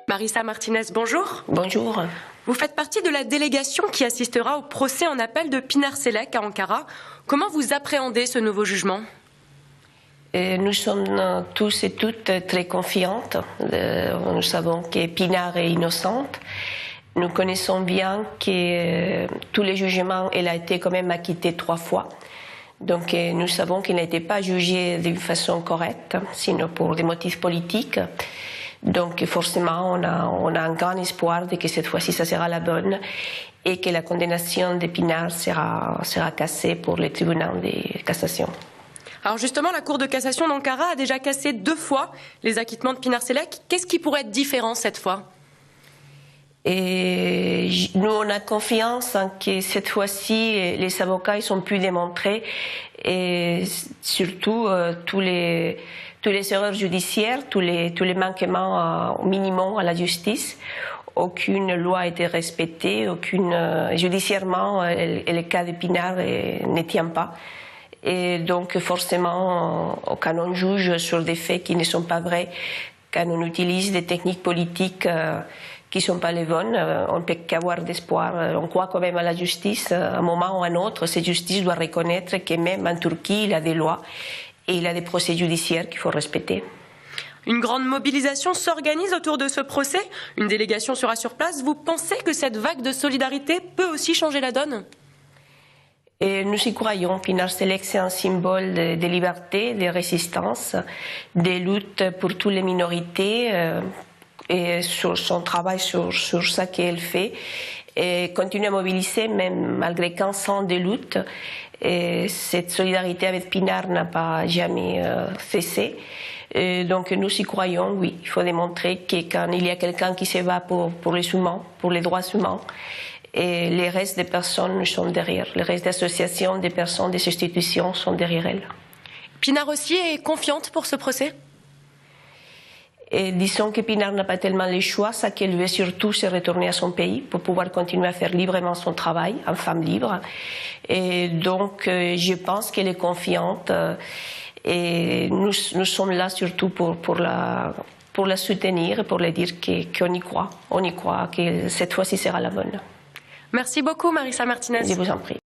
Marissa Martinez, bonjour. Bonjour. Vous faites partie de la délégation qui assistera au procès en appel de Pinar Selek à Ankara. Comment vous appréhendez ce nouveau jugement ? Nous sommes tous et toutes très confiantes. Nous savons que Pinar est innocente. Nous connaissons bien que tous les jugements, elle a été quand même acquittée 3 fois. Donc nous savons qu'elle n'a été pas jugée d'une façon correcte, sinon pour des motifs politiques. Donc forcément, on a un grand espoir de que cette fois-ci, ça sera la bonne et que la condamnation de Pinar sera cassée pour le tribunal de cassation. Alors justement, la Cour de cassation d'Ankara a déjà cassé 2 fois les acquittements de Pinar Selek. Qu'est-ce qui pourrait être différent cette fois ? Et nous, on a confiance en que cette fois-ci, les avocats ils ont pu démontrer et surtout tous les erreurs judiciaires, tous les manquements au minimum à la justice. Aucune loi a été respectée, judiciairement, le cas de Pinar ne tient pas. Et donc forcément, quand on juge sur des faits qui ne sont pas vrais, quand on utilise des techniques politiques qui ne sont pas les bonnes, on ne peut qu'avoir d'espoir. On croit quand même à la justice. À un moment ou à un autre, cette justice doit reconnaître que même en Turquie, il y a des lois et il y a des procès judiciaires qu'il faut respecter. Une grande mobilisation s'organise autour de ce procès. Une délégation sera sur place. Vous pensez que cette vague de solidarité peut aussi changer la donne ? Et nous y croyons. Pinar Selek, c'est un symbole de liberté, de résistance, de lutte pour toutes les minorités. Et sur son travail, sur ça qu'elle fait, et continue à mobiliser même malgré 15 ans de lutte. Et cette solidarité avec Pinar n'a pas jamais cessé. Et donc nous y croyons, oui. Il faut démontrer que quand il y a quelqu'un qui se bat pour les humains, pour les droits humains, et les restes des personnes sont derrière. Les restes d'associations, des personnes, des institutions sont derrière elle. Pinar aussi est confiante pour ce procès ? Et disons que Pinar n'a pas tellement le choix, ça qu'elle veut surtout se retourner à son pays pour pouvoir continuer à faire librement son travail, en femme libre. Et donc je pense qu'elle est confiante et nous sommes là surtout pour la soutenir et pour lui dire qu'on y croit. On y croit, que cette fois-ci sera la bonne. Merci beaucoup Marissa Martinez. Je vous en prie.